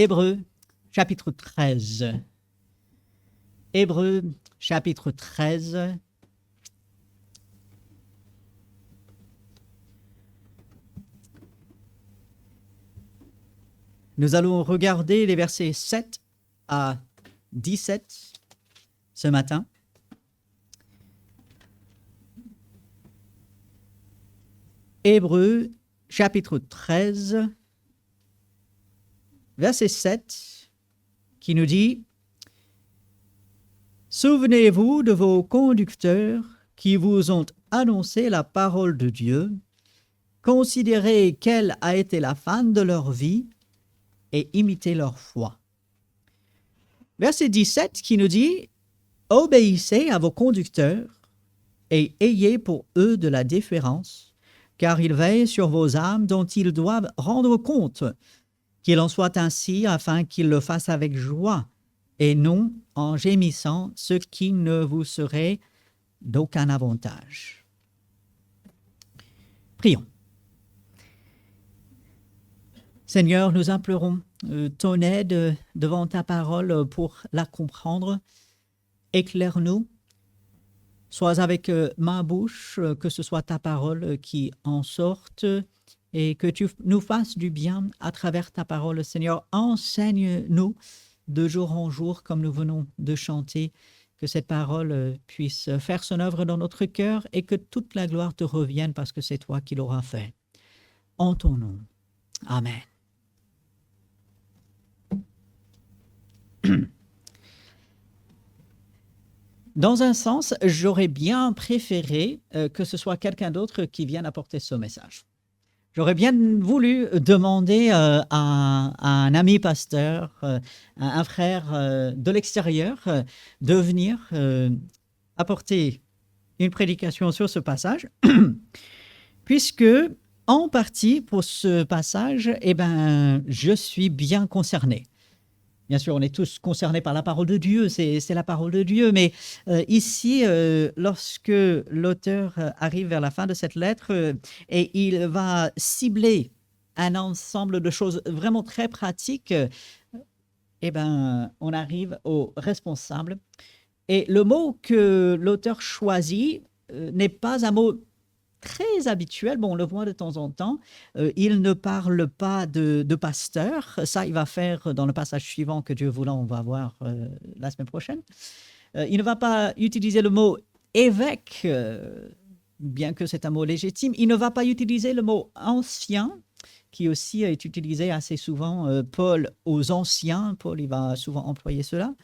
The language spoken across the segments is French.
Hébreux, chapitre 13. Hébreux, chapitre 13. Nous allons regarder les versets 7 à 17 ce matin. Hébreux, chapitre 13, verset 7, qui nous dit « Souvenez-vous de vos conducteurs qui vous ont annoncé la parole de Dieu, considérez quelle a été la fin de leur vie et imitez leur foi. » Verset 17 qui nous dit « Obéissez à vos conducteurs et ayez pour eux de la déférence, car ils veillent sur vos âmes dont ils doivent rendre compte, qu'il en soit ainsi afin qu'ils le fassent avec joie et non en gémissant, ce qui ne vous serait d'aucun avantage. » Prions. Seigneur, nous implorons ton aide devant ta parole pour la comprendre. Éclaire-nous. Sois avec ma bouche, que ce soit ta parole qui en sorte et que tu nous fasses du bien à travers ta parole. Seigneur, enseigne-nous de jour en jour comme nous venons de chanter, que cette parole puisse faire son œuvre dans notre cœur et que toute la gloire te revienne parce que c'est toi qui l'auras fait. En ton nom. Amen. Dans un sens, j'aurais bien préféré que ce soit quelqu'un d'autre qui vienne apporter ce message. J'aurais bien voulu demander à un ami pasteur, un frère de l'extérieur, de venir apporter une prédication sur ce passage, puisque en partie pour ce passage, je suis bien concerné. Bien sûr, on est tous concernés par la parole de Dieu, c'est la parole de Dieu, mais ici, lorsque l'auteur arrive vers la fin de cette lettre et il va cibler un ensemble de choses vraiment très pratiques, on arrive aux responsables. Et le mot que l'auteur choisit n'est pas un mot très habituel, bon, on le voit de temps en temps. Il ne parle pas de pasteur. Ça, il va faire dans le passage suivant que Dieu voulant, on va voir la semaine prochaine. Il ne va pas utiliser le mot évêque, bien que c'est un mot légitime. Il ne va pas utiliser le mot ancien, qui aussi est utilisé assez souvent. Paul aux anciens, Paul, il va souvent employer cela.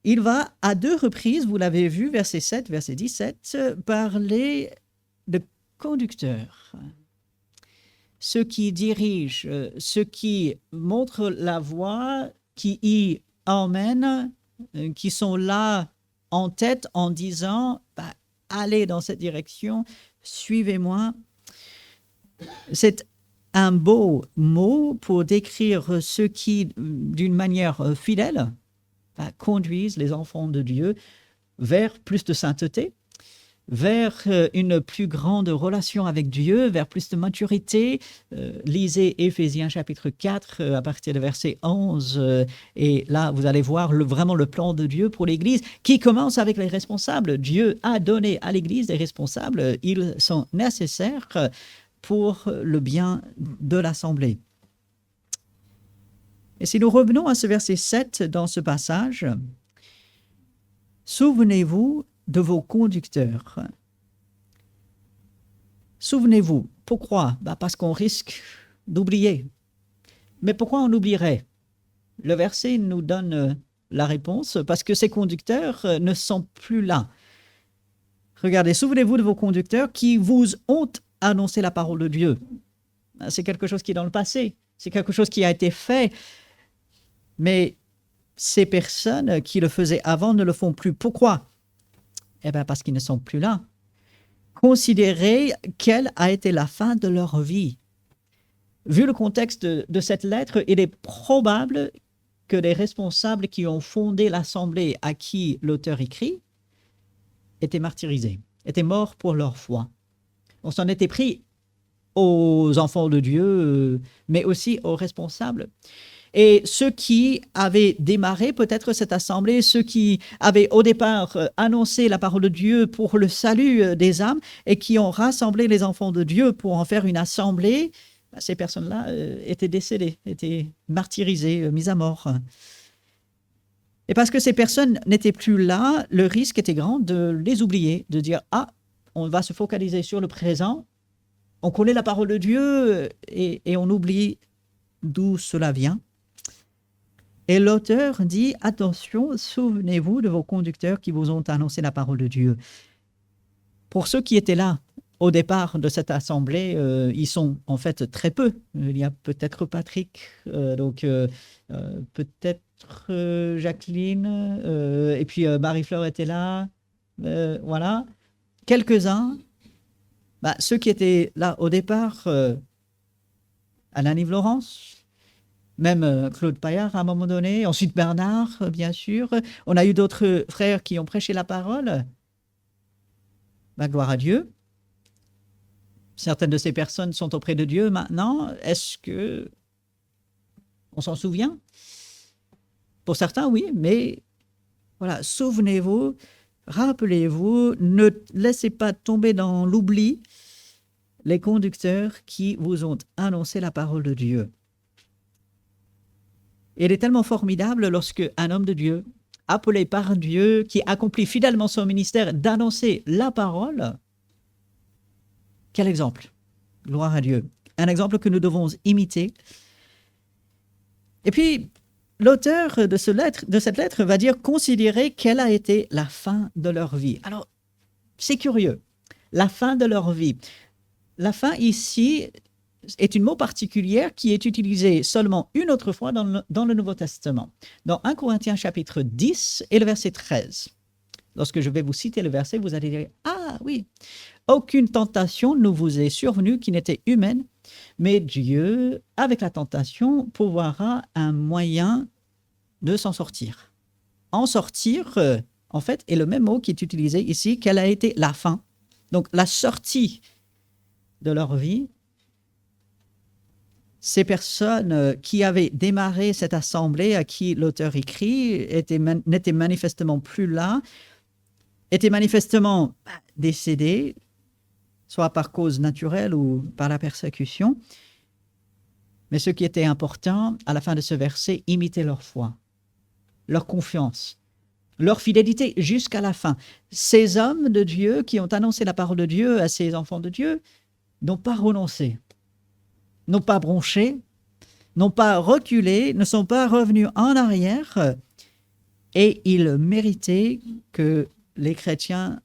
Il va à deux reprises, vous l'avez vu, verset 7, verset 17, parler de conducteurs, ceux qui dirigent, ceux qui montrent la voie, qui y emmènent, qui sont là en tête en disant allez dans cette direction, suivez-moi. C'est un beau mot pour décrire ceux qui, d'une manière fidèle, conduisent les enfants de Dieu vers plus de sainteté, vers une plus grande relation avec Dieu, vers plus de maturité. Lisez Éphésiens chapitre 4 à partir de verset 11 et là vous allez voir vraiment le plan de Dieu pour l'Église qui commence avec les responsables. Dieu a donné à l'Église des responsables, ils sont nécessaires pour le bien de l'Assemblée. Et si nous revenons à ce verset 7 dans ce passage, « Souvenez-vous de vos conducteurs. » Souvenez-vous. Pourquoi ? Parce qu'on risque d'oublier. Mais pourquoi on oublierait ? Le verset nous donne la réponse, parce que ces conducteurs ne sont plus là. Regardez, souvenez-vous de vos conducteurs qui vous ont annoncé la parole de Dieu. C'est quelque chose qui est dans le passé. C'est quelque chose qui a été fait. Mais ces personnes qui le faisaient avant ne le font plus. Pourquoi ? Parce qu'ils ne sont plus là. Considérez quelle a été la fin de leur vie. Vu le contexte de cette lettre, il est probable que les responsables qui ont fondé l'assemblée à qui l'auteur écrit étaient martyrisés, étaient morts pour leur foi. On s'en était pris aux enfants de Dieu, mais aussi aux responsables. Et ceux qui avaient démarré peut-être cette assemblée, ceux qui avaient au départ annoncé la parole de Dieu pour le salut des âmes et qui ont rassemblé les enfants de Dieu pour en faire une assemblée, ces personnes-là étaient décédées, étaient martyrisées, mises à mort. Et parce que ces personnes n'étaient plus là, le risque était grand de les oublier, de dire « Ah, on va se focaliser sur le présent, on connaît la parole de Dieu et on oublie d'où cela vient. » Et l'auteur dit « Attention, souvenez-vous de vos conducteurs qui vous ont annoncé la parole de Dieu. » Pour ceux qui étaient là au départ de cette assemblée, ils sont en fait très peu. Il y a peut-être Patrick, peut-être Jacqueline, et puis Marie-Fleur était là. Voilà. Quelques-uns. Ceux qui étaient là au départ, Alain-Yves Laurence, même Claude Paillard à un moment donné, ensuite Bernard, bien sûr. On a eu d'autres frères qui ont prêché la parole. Gloire à Dieu. Certaines de ces personnes sont auprès de Dieu maintenant. Est-ce que on s'en souvient? Pour certains, oui, mais voilà, souvenez-vous, rappelez-vous, ne laissez pas tomber dans l'oubli les conducteurs qui vous ont annoncé la parole de Dieu. Et il est tellement formidable lorsque un homme de Dieu, appelé par Dieu, qui accomplit fidèlement son ministère d'annoncer la parole, quel exemple! Gloire à Dieu. Un exemple que nous devons imiter. Et puis, l'auteur de cette lettre va dire « Considérez quelle a été la fin de leur vie ». Alors, c'est curieux. La fin de leur vie. La fin ici est une mot particulière qui est utilisée seulement une autre fois dans le Nouveau Testament. Dans 1 Corinthiens chapitre 10 et le verset 13. Lorsque je vais vous citer le verset, vous allez dire « Ah oui, aucune tentation ne vous est survenue qui n'était humaine, mais Dieu, avec la tentation, pourvoira un moyen de s'en sortir. » En sortir, en fait, est le même mot qui est utilisé ici, quelle a été la fin. Donc, la sortie de leur vie. Ces personnes qui avaient démarré cette assemblée à qui l'auteur écrit n'étaient manifestement plus là, étaient manifestement décédés, soit par cause naturelle ou par la persécution. Mais ce qui était important, à la fin de ce verset, imiter leur foi, leur confiance, leur fidélité jusqu'à la fin. Ces hommes de Dieu qui ont annoncé la parole de Dieu à ces enfants de Dieu n'ont pas renoncé, n'ont pas bronché, n'ont pas reculé, ne sont pas revenus en arrière, et ils méritaient que les chrétiens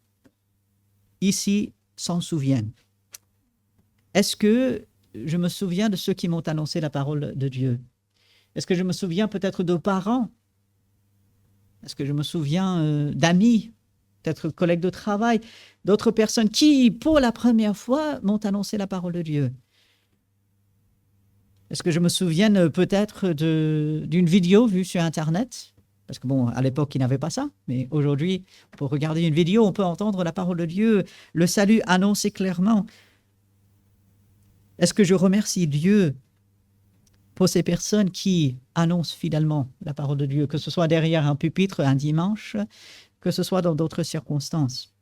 ici s'en souviennent. Est-ce que je me souviens de ceux qui m'ont annoncé la parole de Dieu? Est-ce que je me souviens peut-être de parents? Est-ce que je me souviens d'amis, peut-être collègues de travail, d'autres personnes qui, pour la première fois, m'ont annoncé la parole de Dieu? Est-ce que je me souviens peut-être d'une vidéo vue sur Internet? Parce que à l'époque, il n'y avait pas ça. Mais aujourd'hui, pour regarder une vidéo, on peut entendre la parole de Dieu, le salut annoncé clairement. Est-ce que je remercie Dieu pour ces personnes qui annoncent fidèlement la parole de Dieu, que ce soit derrière un pupitre un dimanche, que ce soit dans d'autres circonstances?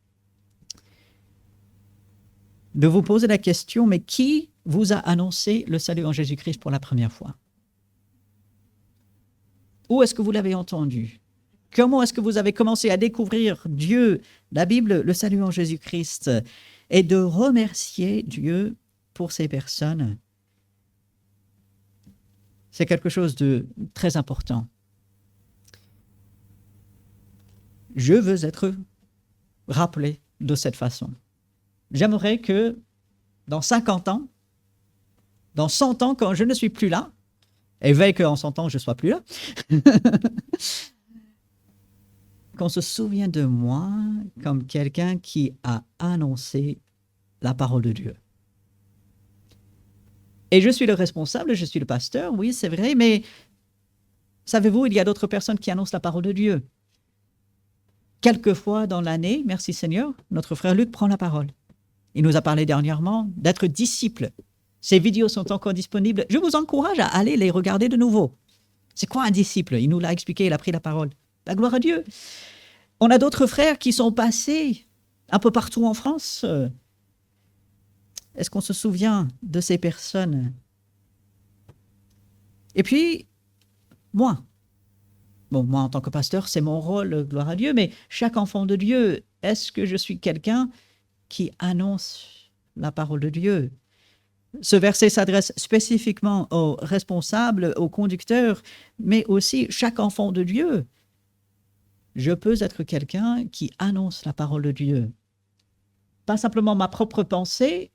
De vous poser la question, mais qui vous a annoncé le salut en Jésus-Christ pour la première fois? Où est-ce que vous l'avez entendu? Comment est-ce que vous avez commencé à découvrir Dieu, la Bible, le salut en Jésus-Christ? Et de remercier Dieu pour ces personnes. C'est quelque chose de très important. Je veux être rappelé de cette façon. J'aimerais que dans 50 ans, dans 100 ans, quand je ne suis plus là, et veille qu'en 100 ans, je ne sois plus là, qu'on se souvienne de moi comme quelqu'un qui a annoncé la parole de Dieu. Et je suis le responsable, je suis le pasteur, oui, c'est vrai, mais savez-vous, il y a d'autres personnes qui annoncent la parole de Dieu. Quelquefois dans l'année, merci Seigneur, notre frère Luc prend la parole. Il nous a parlé dernièrement d'être disciple. Ces vidéos sont encore disponibles. Je vous encourage à aller les regarder de nouveau. C'est quoi un disciple? Il nous l'a expliqué, il a pris la parole. La gloire à Dieu. On a d'autres frères qui sont passés un peu partout en France. Est-ce qu'on se souvient de ces personnes? Et puis, moi. Bon, moi, en tant que pasteur, c'est mon rôle, gloire à Dieu, mais chaque enfant de Dieu, est-ce que je suis quelqu'un qui annonce la parole de Dieu? Ce verset s'adresse spécifiquement aux responsables, aux conducteurs, mais aussi chaque enfant de Dieu. Je peux être quelqu'un qui annonce la parole de Dieu. Pas simplement ma propre pensée,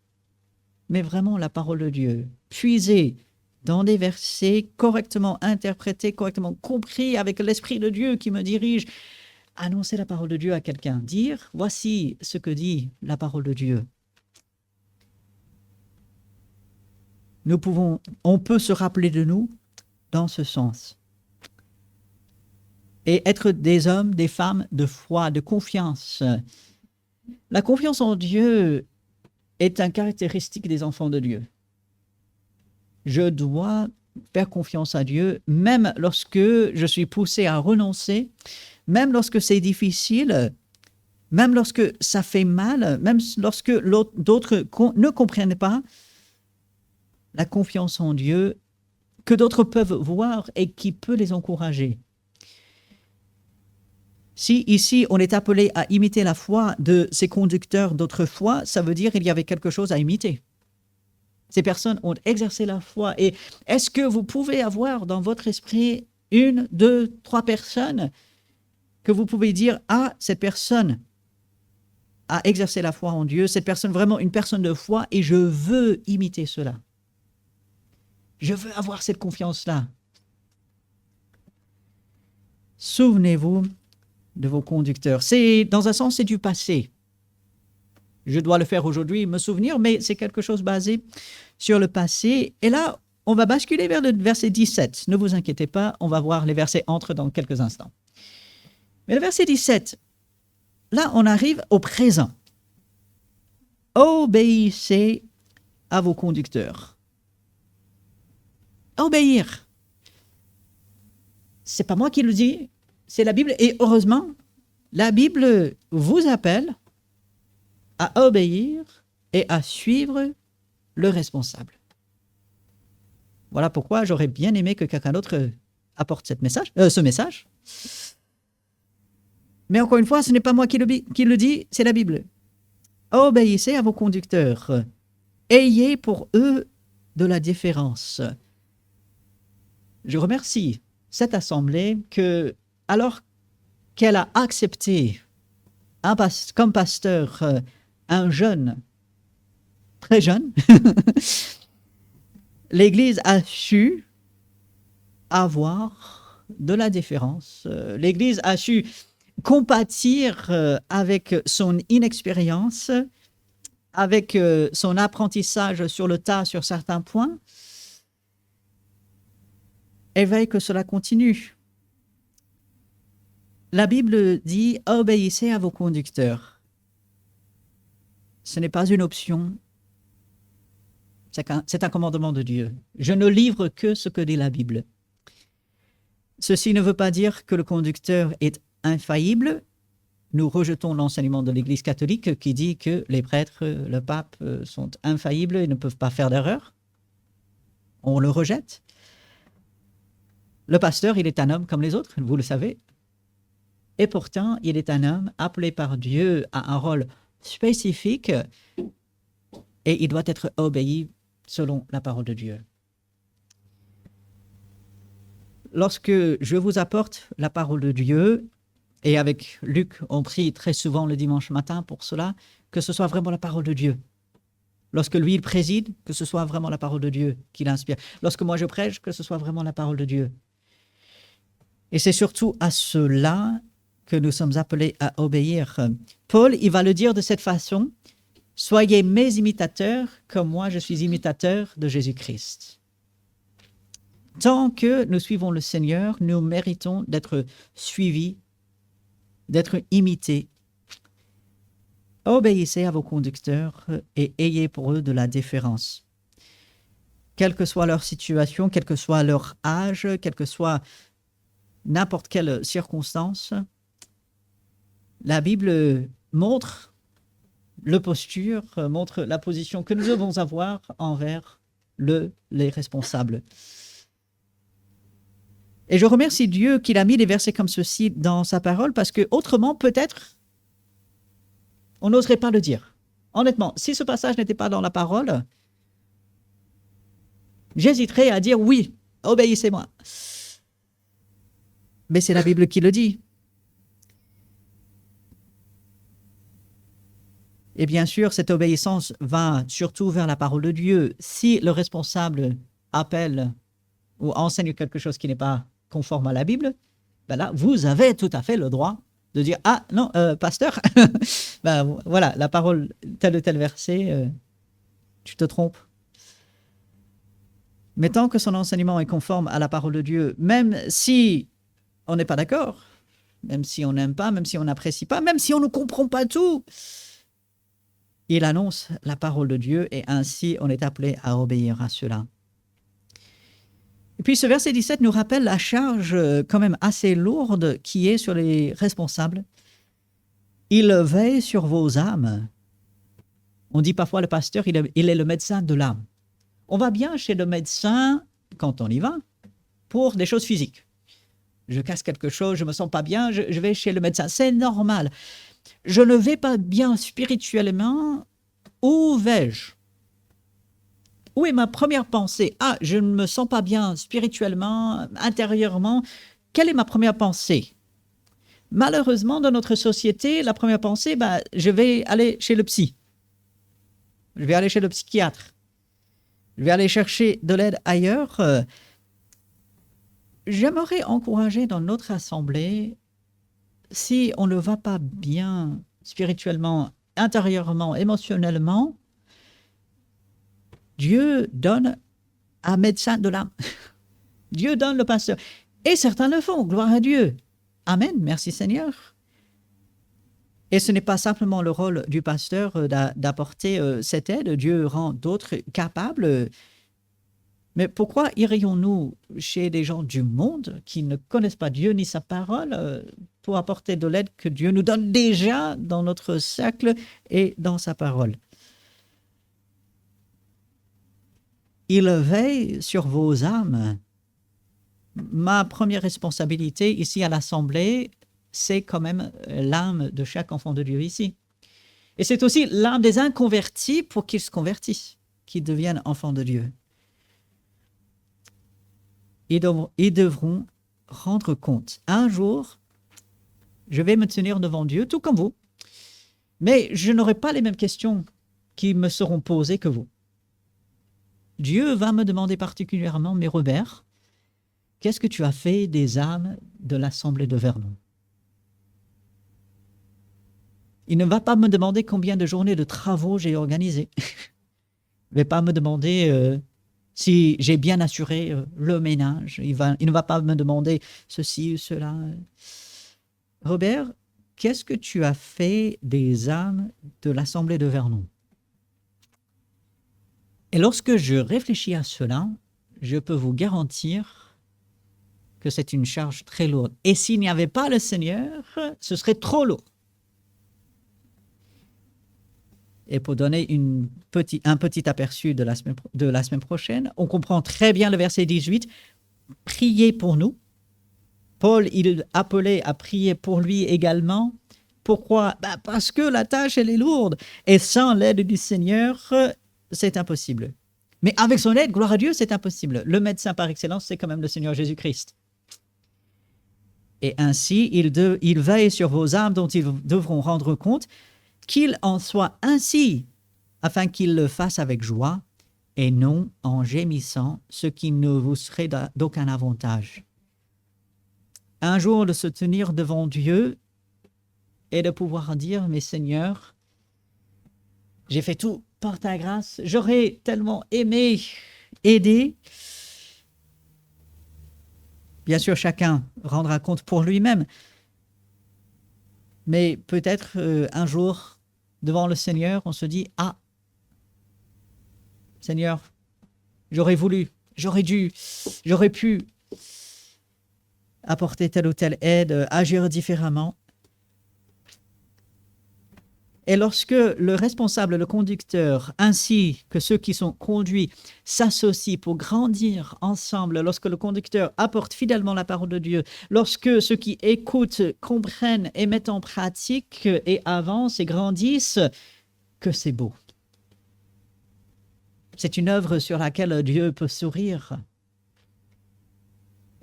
mais vraiment la parole de Dieu. Puiser dans des versets correctement interprétés, correctement compris, avec l'Esprit de Dieu qui me dirige. Annoncer la parole de Dieu à quelqu'un. Dire, voici ce que dit la parole de Dieu. On peut se rappeler de nous dans ce sens. Et être des hommes, des femmes de foi, de confiance. La confiance en Dieu est une caractéristique des enfants de Dieu. Je dois faire confiance à Dieu, même lorsque je suis poussé à renoncer, même lorsque c'est difficile, même lorsque ça fait mal, même lorsque d'autres ne comprennent pas. La confiance en Dieu que d'autres peuvent voir et qui peut les encourager. Si ici on est appelé à imiter la foi de ces conducteurs d'autrefois, ça veut dire qu'il y avait quelque chose à imiter. Ces personnes ont exercé la foi. Et est-ce que vous pouvez avoir dans votre esprit 1, 2, 3 personnes que vous pouvez dire, ah, cette personne a exercé la foi en Dieu, cette personne vraiment une personne de foi et je veux imiter cela. Je veux avoir cette confiance-là. Souvenez-vous de vos conducteurs. Dans un sens, c'est du passé. Je dois le faire aujourd'hui, me souvenir, mais c'est quelque chose basé sur le passé. Et là, on va basculer vers le verset 17. Ne vous inquiétez pas, on va voir les versets entre dans quelques instants. Mais le verset 17, là, on arrive au présent. Obéissez à vos conducteurs. Obéir. C'est pas moi qui le dis, c'est la Bible. Et heureusement, la Bible vous appelle à obéir et à suivre le responsable. Voilà pourquoi j'aurais bien aimé que quelqu'un d'autre apporte ce message. Mais encore une fois, ce n'est pas moi qui le dit, c'est la Bible. Obéissez à vos conducteurs. Ayez pour eux de la déférence. Je remercie cette assemblée que, alors qu'elle a accepté comme pasteur un jeune, très jeune, l'Église a su avoir de la déférence. L'Église a su compatir avec son inexpérience, avec son apprentissage sur le tas sur certains points. Elle veille que cela continue. La Bible dit « Obéissez à vos conducteurs ». Ce n'est pas une option, c'est un commandement de Dieu. Je ne livre que ce que dit la Bible. Ceci ne veut pas dire que le conducteur est infaillible. Nous rejetons l'enseignement de l'Église catholique qui dit que les prêtres, le pape sont infaillibles et ne peuvent pas faire d'erreur. On le rejette. Le pasteur, il est un homme comme les autres, vous le savez. Et pourtant, il est un homme appelé par Dieu à un rôle spécifique et il doit être obéi selon la parole de Dieu. Lorsque je vous apporte la parole de Dieu, et avec Luc, on prie très souvent le dimanche matin pour cela, que ce soit vraiment la parole de Dieu. Lorsque lui, il préside, que ce soit vraiment la parole de Dieu qui l'inspire. Lorsque moi, je prêche, que ce soit vraiment la parole de Dieu. Et c'est surtout à cela que nous sommes appelés à obéir. Paul, il va le dire de cette façon, « Soyez mes imitateurs, comme moi je suis imitateur de Jésus-Christ. » Tant que nous suivons le Seigneur, nous méritons d'être suivis, d'être imités. Obéissez à vos conducteurs et ayez pour eux de la déférence. quelle que soit leur situation, quel que soit leur âge, quelle que soit n'importe quelle circonstance, la Bible montre montre la position que nous devons avoir envers les responsables. Et je remercie Dieu qu'il a mis des versets comme ceci dans sa parole, parce que autrement, peut-être, on n'oserait pas le dire. Honnêtement, si ce passage n'était pas dans la parole, j'hésiterais à dire oui, obéissez-moi. Mais c'est la Bible qui le dit. Et bien sûr, cette obéissance va surtout vers la parole de Dieu. Si le responsable appelle ou enseigne quelque chose qui n'est pas conforme à la Bible, ben là, vous avez tout à fait le droit de dire « Ah non, pasteur, ben, voilà, la parole, tel ou tel verset, tu te trompes. » Mais tant que son enseignement est conforme à la parole de Dieu, même si on n'est pas d'accord, même si on n'aime pas, même si on n'apprécie pas, même si on ne comprend pas tout, il annonce la parole de Dieu et ainsi on est appelé à obéir à cela. Et puis ce verset 17 nous rappelle la charge quand même assez lourde qui est sur les responsables. Il veille sur vos âmes. On dit parfois le pasteur, il est le médecin de l'âme. On va bien chez le médecin, quand on y va, pour des choses physiques. Je casse quelque chose, je ne me sens pas bien, je vais chez le médecin. C'est normal. Je ne vais pas bien spirituellement. Où vais-je? Où est ma première pensée? Ah, je ne me sens pas bien spirituellement, intérieurement. Quelle est ma première pensée? Malheureusement, dans notre société, la première pensée, je vais aller chez le psy. Je vais aller chez le psychiatre. Je vais aller chercher de l'aide ailleurs. J'aimerais encourager dans notre assemblée, si on ne va pas bien spirituellement, intérieurement, émotionnellement, Dieu donne un médecin de l'âme. Dieu donne le pasteur. Et certains le font, gloire à Dieu. Amen, merci Seigneur. Et ce n'est pas simplement le rôle du pasteur d'apporter cette aide. Dieu rend d'autres capables. Mais pourquoi irions-nous chez des gens du monde qui ne connaissent pas Dieu ni sa parole pour apporter de l'aide que Dieu nous donne déjà dans notre cercle et dans sa parole? Il veille sur vos âmes. Ma première responsabilité ici à l'Assemblée, c'est quand même l'âme de chaque enfant de Dieu ici. Et c'est aussi l'âme des inconvertis pour qu'ils se convertissent, qu'ils deviennent enfants de Dieu. Ils devront rendre compte. Un jour, je vais me tenir devant Dieu, tout comme vous, mais je n'aurai pas les mêmes questions qui me seront posées que vous. Dieu va me demander particulièrement, mais Robert, qu'est-ce que tu as fait des âmes de l'Assemblée de Vernon? Il ne va pas me demander combien de journées de travaux j'ai organisées. Il ne va pas me demander si j'ai bien assuré le ménage. Il ne va pas me demander ceci ou cela. Robert, qu'est-ce que tu as fait des âmes de l'Assemblée de Vernon? Et lorsque je réfléchis à cela, je peux vous garantir que c'est une charge très lourde. Et s'il n'y avait pas le Seigneur, ce serait trop lourd. Et pour donner un petit aperçu de la semaine prochaine, on comprend très bien le verset 18. Priez pour nous. Paul, il appelait à prier pour lui également. Pourquoi? Parce que la tâche, elle est lourde. Et sans l'aide du Seigneur, c'est impossible. Mais avec son aide, gloire à Dieu, c'est impossible. Le médecin par excellence, c'est quand même le Seigneur Jésus-Christ. Et ainsi, il veille sur vos âmes dont ils devront rendre compte, qu'il en soit ainsi, afin qu'ils le fassent avec joie et non en gémissant, ce qui ne vous serait d'aucun avantage. Un jour, de se tenir devant Dieu et de pouvoir dire, mais Seigneur, j'ai fait tout par ta grâce, j'aurais tellement aimé aider. Bien sûr, chacun rendra compte pour lui-même, mais peut-être un jour, devant le Seigneur, on se dit, ah, Seigneur, j'aurais voulu, j'aurais dû, j'aurais pu apporter telle ou telle aide, agir différemment. Et lorsque le responsable, le conducteur, ainsi que ceux qui sont conduits s'associent pour grandir ensemble, lorsque le conducteur apporte fidèlement la parole de Dieu, lorsque ceux qui écoutent comprennent et mettent en pratique et avancent et grandissent, que c'est beau. C'est une œuvre sur laquelle Dieu peut sourire.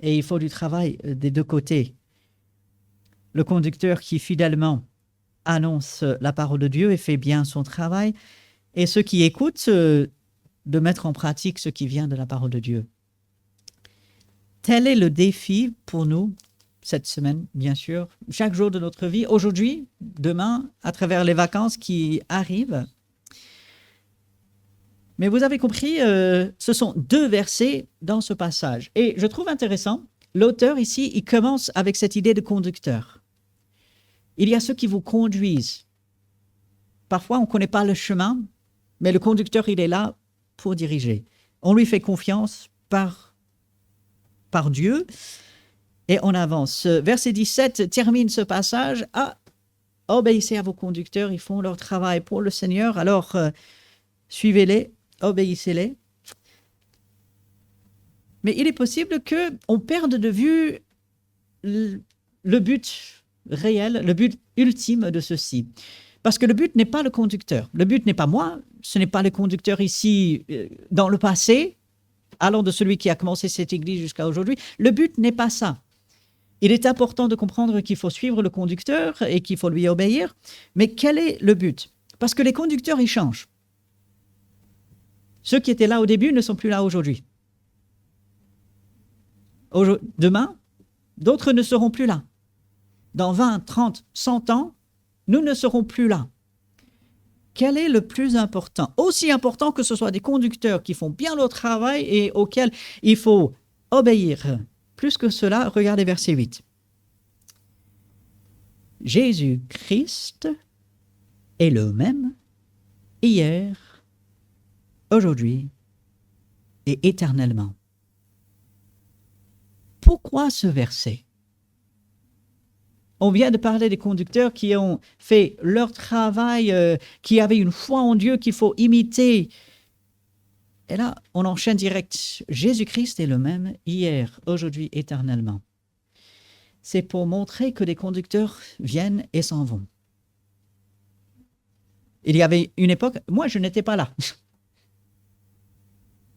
Et il faut du travail des deux côtés. Le conducteur qui fidèlement annonce la parole de Dieu et fait bien son travail, et ceux qui écoutent de mettre en pratique ce qui vient de la parole de Dieu. Tel est le défi pour nous cette semaine, bien sûr, chaque jour de notre vie, aujourd'hui, demain, à travers les vacances qui arrivent. Mais vous avez compris, ce sont 2 versets dans ce passage. Et je trouve intéressant, l'auteur ici, il commence avec cette idée de conducteur. Il y a ceux qui vous conduisent. Parfois, on ne connaît pas le chemin, mais le conducteur, il est là pour diriger. On lui fait confiance par Dieu et on avance. Verset 17 termine ce passage. Obéissez à vos conducteurs, ils font leur travail pour le Seigneur, alors suivez-les, obéissez-les. Mais il est possible qu'on perde de vue le but réel, le but ultime de ceci. Parce que le but n'est pas le conducteur. Le but n'est pas moi, ce n'est pas le conducteur ici dans le passé, allant de celui qui a commencé cette église jusqu'à aujourd'hui. Le but n'est pas ça. Il est important de comprendre qu'il faut suivre le conducteur et qu'il faut lui obéir. Mais quel est le but? Parce que les conducteurs, ils changent. Ceux qui étaient là au début ne sont plus là aujourd'hui. Demain, d'autres ne seront plus là. Dans 20, 30, 100 ans, nous ne serons plus là. Quel est le plus important? Aussi important que ce soit des conducteurs qui font bien leur travail et auxquels il faut obéir. Plus que cela, regardez verset 8. Jésus-Christ est le même hier, aujourd'hui et éternellement. Pourquoi ce verset? On vient de parler des conducteurs qui ont fait leur travail, qui avaient une foi en Dieu qu'il faut imiter. Et là, on enchaîne direct. Jésus-Christ est le même hier, aujourd'hui, éternellement. C'est pour montrer que les conducteurs viennent et s'en vont. Il y avait une époque, moi je n'étais pas là.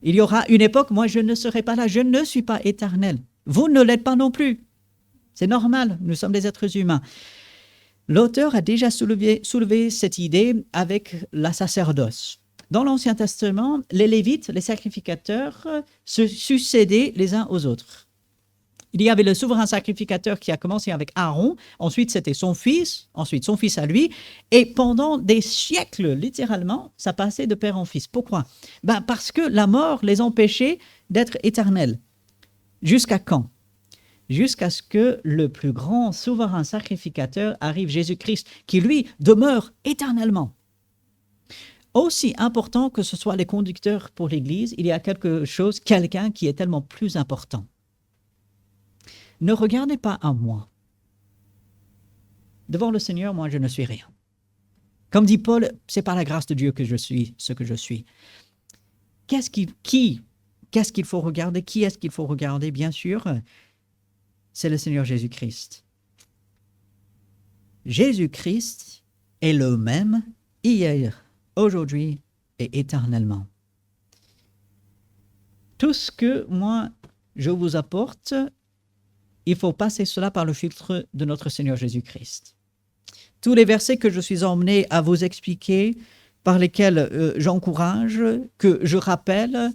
Il y aura une époque, moi je ne serai pas là. Je ne suis pas éternel. Vous ne l'êtes pas non plus. C'est normal, nous sommes des êtres humains. L'auteur a déjà soulevé cette idée avec la sacerdoce. Dans l'Ancien Testament, les Lévites, les sacrificateurs, se succédaient les uns aux autres. Il y avait le souverain sacrificateur qui a commencé avec Aaron, ensuite c'était son fils, ensuite son fils à lui, et pendant des siècles, littéralement, ça passait de père en fils. Pourquoi? Parce que la mort les empêchait d'être éternels. Jusqu'à quand? Jusqu'à ce que le plus grand souverain sacrificateur arrive, Jésus-Christ, qui lui demeure éternellement. Aussi important que ce soit les conducteurs pour l'Église, il y a quelqu'un qui est tellement plus important. Ne regardez pas à moi. Devant le Seigneur, moi, je ne suis rien. Comme dit Paul, c'est par la grâce de Dieu que je suis ce que je suis. Qu'est-ce qu'il faut regarder? Qui est-ce qu'il faut regarder? Bien sûr, c'est le Seigneur Jésus-Christ. Jésus-Christ est le même hier, aujourd'hui et éternellement. Tout ce que moi, je vous apporte, il faut passer cela par le filtre de notre Seigneur Jésus-Christ. Tous les versets que je suis emmené à vous expliquer, par lesquels j'encourage, que je rappelle,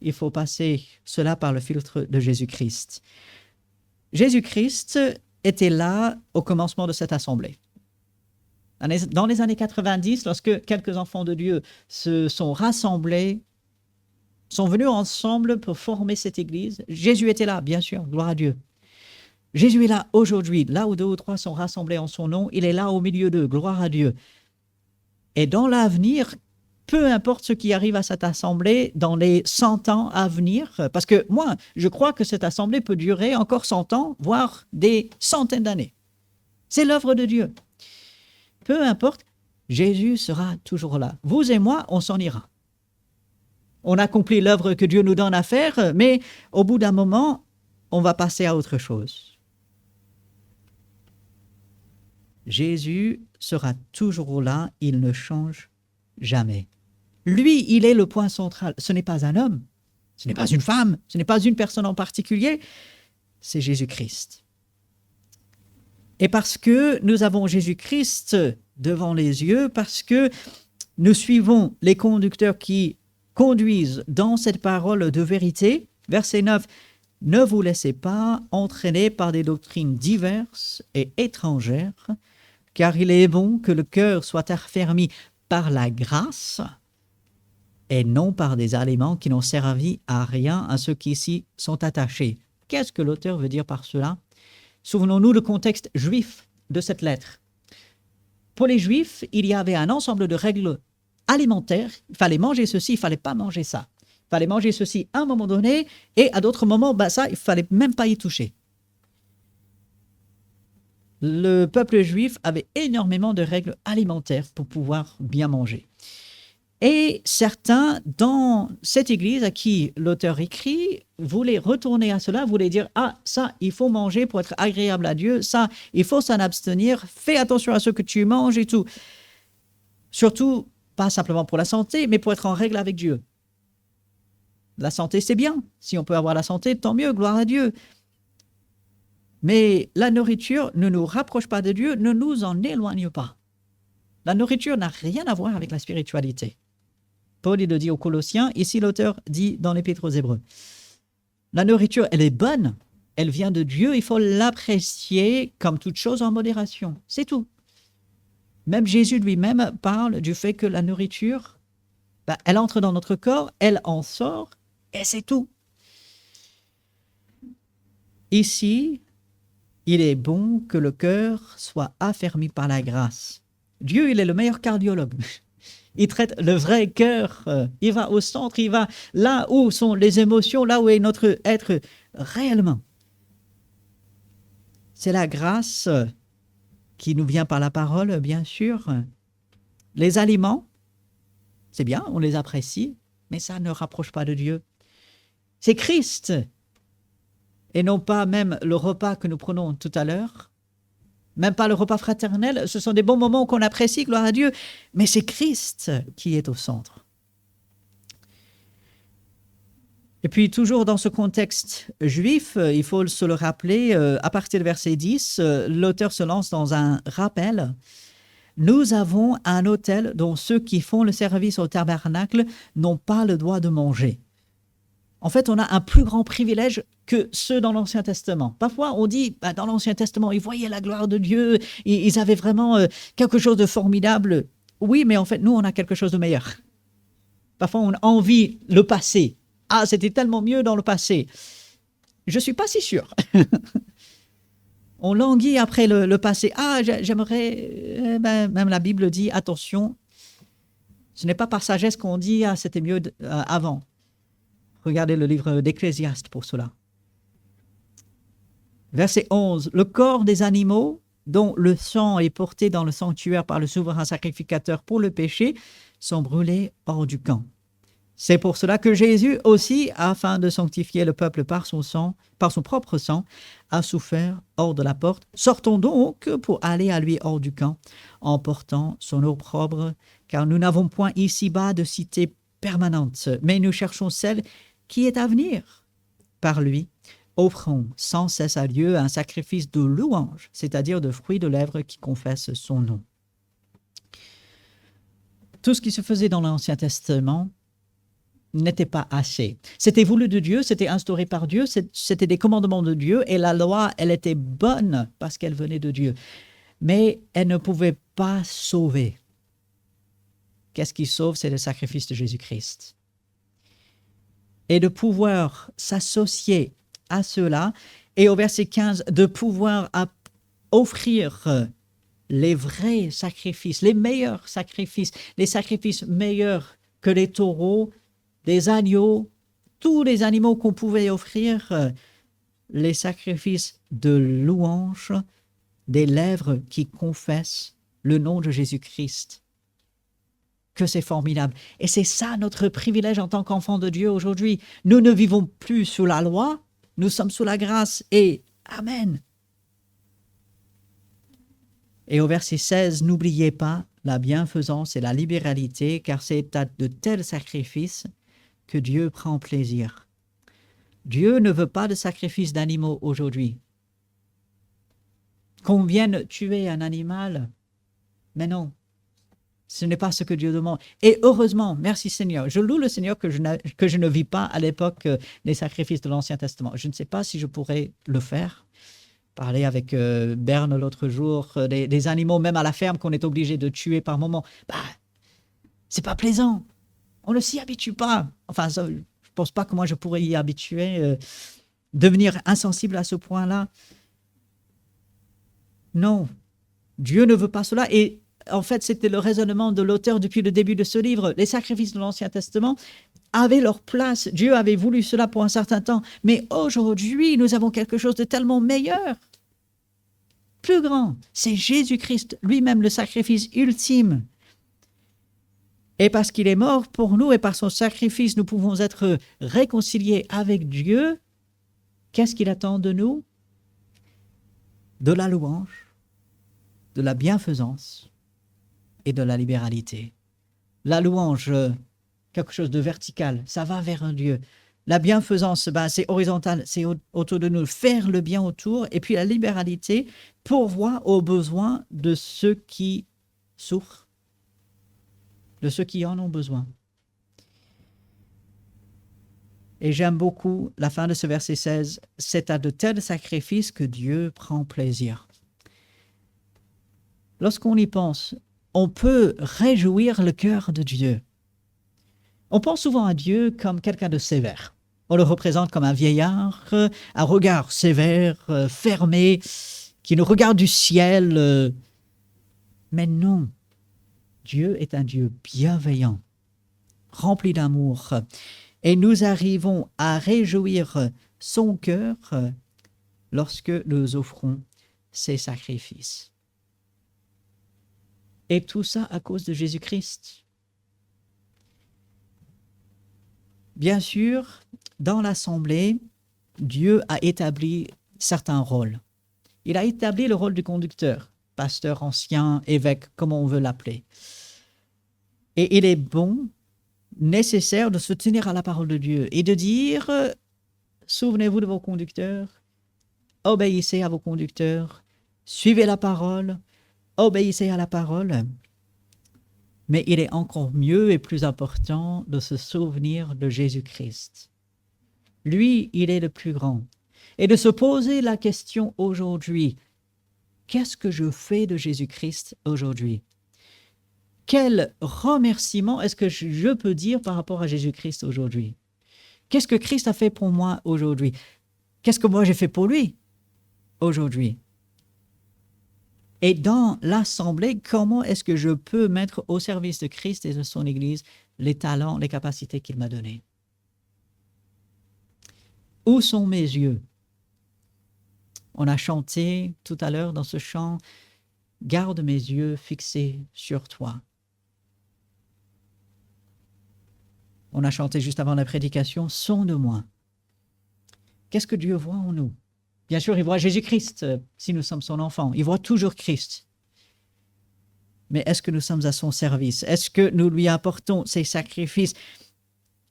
il faut passer cela par le filtre de Jésus-Christ. Jésus-Christ était là au commencement de cette assemblée. Dans les années 90, lorsque quelques enfants de Dieu se sont rassemblés, sont venus ensemble pour former cette église, Jésus était là, bien sûr, gloire à Dieu. Jésus est là aujourd'hui, là où 2 ou 3 sont rassemblés en son nom, il est là au milieu d'eux, gloire à Dieu. Et dans l'avenir, peu importe ce qui arrive à cette assemblée dans les 100 ans à venir, parce que moi, je crois que cette assemblée peut durer encore 100 ans, voire des centaines d'années. C'est l'œuvre de Dieu. Peu importe, Jésus sera toujours là. Vous et moi, on s'en ira. On accomplit l'œuvre que Dieu nous donne à faire, mais au bout d'un moment, on va passer à autre chose. Jésus sera toujours là, il ne change jamais. Lui, il est le point central. Ce n'est pas un homme, ce n'est pas une femme, ce n'est pas une personne en particulier, c'est Jésus-Christ. Et parce que nous avons Jésus-Christ devant les yeux, parce que nous suivons les conducteurs qui conduisent dans cette parole de vérité, verset 9, « Ne vous laissez pas entraîner par des doctrines diverses et étrangères, car il est bon que le cœur soit affermi par la grâce et non par des aliments qui n'ont servi à rien à ceux qui s'y sont attachés. » Qu'est-ce que l'auteur veut dire par cela? Souvenons-nous du contexte juif de cette lettre. Pour les Juifs, il y avait un ensemble de règles alimentaires. Il fallait manger ceci, il ne fallait pas manger ça. Il fallait manger ceci à un moment donné, et à d'autres moments, ça, il ne fallait même pas y toucher. Le peuple juif avait énormément de règles alimentaires pour pouvoir bien manger. Et certains, dans cette église à qui l'auteur écrit, voulaient retourner à cela, voulaient dire « Ah, ça, il faut manger pour être agréable à Dieu, ça, il faut s'en abstenir, fais attention à ce que tu manges et tout. » Surtout, pas simplement pour la santé, mais pour être en règle avec Dieu. La santé, c'est bien. Si on peut avoir la santé, tant mieux, gloire à Dieu. Mais la nourriture ne nous rapproche pas de Dieu, ne nous en éloigne pas. La nourriture n'a rien à voir avec la spiritualité. Paul, il le dit aux Colossiens, ici l'auteur dit dans l'Épître aux Hébreux. La nourriture, elle est bonne, elle vient de Dieu, il faut l'apprécier comme toute chose en modération, c'est tout. Même Jésus lui-même parle du fait que la nourriture, elle entre dans notre corps, elle en sort, et c'est tout. Ici, il est bon que le cœur soit affermi par la grâce. Dieu, il est le meilleur cardiologue. Il traite le vrai cœur, il va au centre, il va là où sont les émotions, là où est notre être réellement. C'est la grâce qui nous vient par la parole, bien sûr. Les aliments, c'est bien, on les apprécie, mais ça ne rapproche pas de Dieu. C'est Christ, et non pas même le repas que nous prenons tout à l'heure, même pas le repas fraternel, ce sont des bons moments qu'on apprécie, gloire à Dieu, mais c'est Christ qui est au centre. Et puis toujours dans ce contexte juif, il faut se le rappeler, à partir du verset 10, l'auteur se lance dans un rappel. Nous avons un autel dont ceux qui font le service au tabernacle n'ont pas le droit de manger. En fait, on a un plus grand privilège que ceux dans l'Ancien Testament. Parfois, on dit, dans l'Ancien Testament, ils voyaient la gloire de Dieu, ils avaient vraiment quelque chose de formidable. Oui, mais en fait, nous, on a quelque chose de meilleur. Parfois, on envie le passé. Ah, c'était tellement mieux dans le passé. Je ne suis pas si sûr. On languit après le passé. Ah, j'aimerais... même la Bible dit, attention, ce n'est pas par sagesse qu'on dit, ah, c'était mieux avant. Regardez le livre d'Ecclésiaste pour cela. Verset 11. Le corps des animaux dont le sang est porté dans le sanctuaire par le souverain sacrificateur pour le péché sont brûlés hors du camp. C'est pour cela que Jésus aussi, afin de sanctifier le peuple par son sang, par son propre sang, a souffert hors de la porte. Sortons donc pour aller à lui hors du camp, en portant son opprobre, car nous n'avons point ici-bas de cité permanente, mais nous cherchons celle qui est à venir. Par lui, offrons sans cesse à Dieu un sacrifice de louange, c'est-à-dire de fruits de lèvres qui confessent son nom. Tout ce qui se faisait dans l'Ancien Testament n'était pas assez. C'était voulu de Dieu, c'était instauré par Dieu, c'était des commandements de Dieu, et la loi, elle était bonne parce qu'elle venait de Dieu. Mais elle ne pouvait pas sauver. Qu'est-ce qui sauve? C'est le sacrifice de Jésus-Christ. Et de pouvoir s'associer à cela, et au verset 15, de pouvoir offrir les vrais sacrifices, les meilleurs sacrifices, les sacrifices meilleurs que les taureaux, les agneaux, tous les animaux qu'on pouvait offrir, les sacrifices de louange, des lèvres qui confessent le nom de Jésus-Christ. Que c'est formidable. Et c'est ça notre privilège en tant qu'enfants de Dieu aujourd'hui. Nous ne vivons plus sous la loi, nous sommes sous la grâce et Amen. Et au verset 16, n'oubliez pas la bienfaisance et la libéralité, car c'est à de tels sacrifices que Dieu prend plaisir. Dieu ne veut pas de sacrifice d'animaux aujourd'hui. Qu'on vienne tuer un animal, mais non, ce n'est pas ce que Dieu demande. Et heureusement, merci Seigneur, je loue le Seigneur que je ne vis pas à l'époque des sacrifices de l'Ancien Testament. Je ne sais pas si je pourrais le faire. Parler avec Berne l'autre jour, des animaux même à la ferme qu'on est obligé de tuer par moment. C'est pas plaisant. On ne s'y habitue pas. Enfin, ça, je ne pense pas que moi je pourrais y habituer, devenir insensible à ce point-là. Non, Dieu ne veut pas cela. Et en fait, c'était le raisonnement de l'auteur depuis le début de ce livre. Les sacrifices de l'Ancien Testament avaient leur place. Dieu avait voulu cela pour un certain temps. Mais aujourd'hui, nous avons quelque chose de tellement meilleur, plus grand. C'est Jésus-Christ lui-même, le sacrifice ultime. Et parce qu'il est mort pour nous et par son sacrifice, nous pouvons être réconciliés avec Dieu. Qu'est-ce qu'il attend de nous? De la louange, de la bienfaisance et de la libéralité. La louange, quelque chose de vertical, ça va vers un Dieu. La bienfaisance, c'est horizontal, c'est autour de nous, faire le bien autour. Et puis la libéralité, pourvoir aux besoins de ceux qui souffrent, de ceux qui en ont besoin. Et j'aime beaucoup la fin de ce verset 16. C'est à de tels sacrifices que Dieu prend plaisir. Lorsqu'on y pense, on peut réjouir le cœur de Dieu. On pense souvent à Dieu comme quelqu'un de sévère. On le représente comme un vieillard, un regard sévère, fermé, qui nous regarde du ciel. Mais non, Dieu est un Dieu bienveillant, rempli d'amour. Et nous arrivons à réjouir son cœur lorsque nous offrons ces sacrifices. Et tout ça à cause de Jésus-Christ. Bien sûr, dans l'Assemblée, Dieu a établi certains rôles. Il a établi le rôle du conducteur, pasteur ancien, évêque, comme on veut l'appeler. Et il est bon, nécessaire de se tenir à la parole de Dieu et de dire, souvenez-vous de vos conducteurs, obéissez à vos conducteurs, suivez la parole, obéissez à la parole. Mais il est encore mieux et plus important de se souvenir de Jésus-Christ. Lui, il est le plus grand. Et de se poser la question aujourd'hui, qu'est-ce que je fais de Jésus-Christ aujourd'hui? Quel remerciement est-ce que je peux dire par rapport à Jésus-Christ aujourd'hui? Qu'est-ce que Christ a fait pour moi aujourd'hui? Qu'est-ce que moi j'ai fait pour lui aujourd'hui? Et dans l'Assemblée, comment est-ce que je peux mettre au service de Christ et de son Église les talents, les capacités qu'il m'a donnés? Où sont mes yeux? On a chanté tout à l'heure dans ce chant, « Garde mes yeux fixés sur toi ». On a chanté juste avant la prédication, « Sonde-moi ». Qu'est-ce que Dieu voit en nous? Bien sûr, il voit Jésus-Christ si nous sommes son enfant. Il voit toujours Christ. Mais est-ce que nous sommes à son service? Est-ce que nous lui apportons ces sacrifices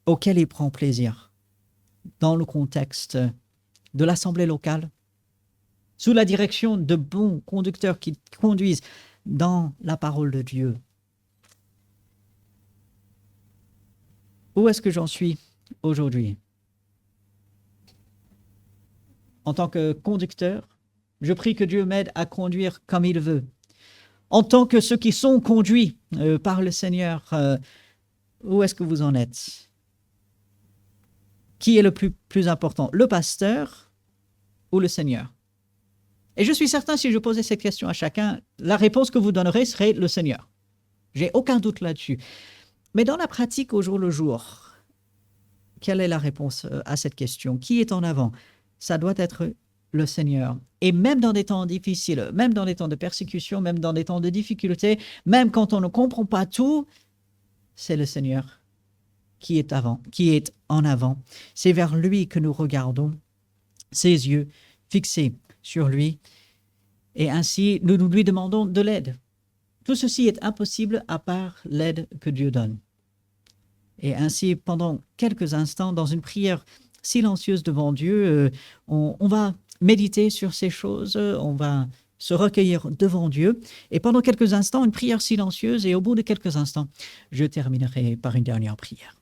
auxquels il prend plaisir dans le contexte de l'assemblée locale, sous la direction de bons conducteurs qui conduisent dans la parole de Dieu? Où est-ce que j'en suis aujourd'hui? En tant que conducteur, je prie que Dieu m'aide à conduire comme il veut. En tant que ceux qui sont conduits par le Seigneur, où est-ce que vous en êtes? Qui est le plus important, le pasteur ou le Seigneur? Et je suis certain, si je posais cette question à chacun, la réponse que vous donnerez serait le Seigneur. J'ai aucun doute là-dessus. Mais dans la pratique au jour le jour, quelle est la réponse à cette question? Qui est en avant? Ça doit être le Seigneur. Et même dans des temps difficiles, même dans des temps de persécution, même dans des temps de difficulté, même quand on ne comprend pas tout, c'est le Seigneur qui est avant, qui est en avant. C'est vers lui que nous regardons, ses yeux fixés sur lui, et ainsi nous lui demandons de l'aide. Tout ceci est impossible à part l'aide que Dieu donne. Et ainsi, pendant quelques instants, dans une prière silencieuse devant Dieu, on va méditer sur ces choses, on va se recueillir devant Dieu. Et pendant quelques instants, une prière silencieuse, et au bout de quelques instants, je terminerai par une dernière prière.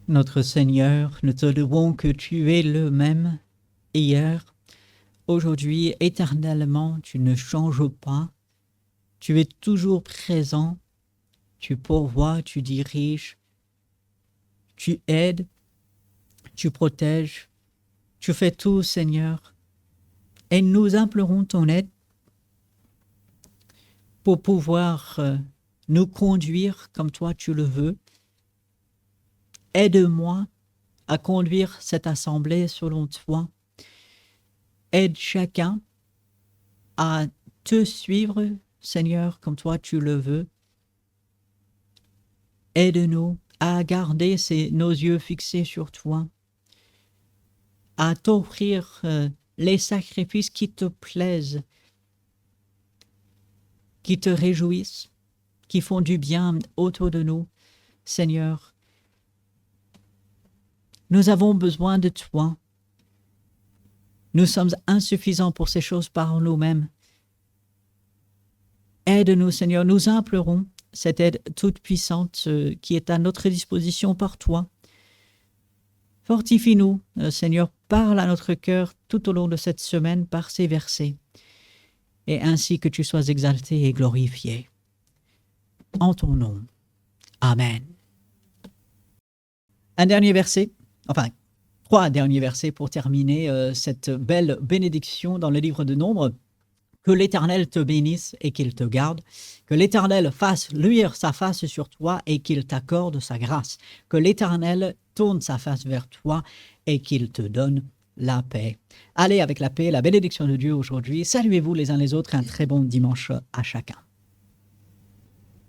Notre Seigneur, nous te louons que tu es le même hier, aujourd'hui, éternellement, tu ne changes pas, tu es toujours présent, tu pourvois, tu diriges, tu aides, tu protèges, tu fais tout, Seigneur. Et nous implorons ton aide pour pouvoir nous conduire comme toi tu le veux. Aide-moi à conduire cette assemblée selon toi. Aide chacun à te suivre, Seigneur, comme toi tu le veux. Aide-nous à garder nos yeux fixés sur toi, à t'offrir les sacrifices qui te plaisent, qui te réjouissent, qui font du bien autour de nous, Seigneur. Nous avons besoin de toi. Nous sommes insuffisants pour ces choses par nous-mêmes. Aide-nous, Seigneur, nous implorons cette aide toute puissante qui est à notre disposition par toi. Fortifie-nous, Seigneur, parle à notre cœur tout au long de cette semaine par ces versets, et ainsi que tu sois exalté et glorifié. En ton nom. Amen. Un dernier verset, enfin, 3 derniers versets pour terminer cette belle bénédiction dans le livre de Nombres. Que l'Éternel te bénisse et qu'il te garde. Que l'Éternel fasse luire sa face sur toi et qu'il t'accorde sa grâce. Que l'Éternel tourne sa face vers toi et qu'il te donne la paix. Allez avec la paix, la bénédiction de Dieu aujourd'hui. Saluez-vous les uns les autres. Un très bon dimanche à chacun.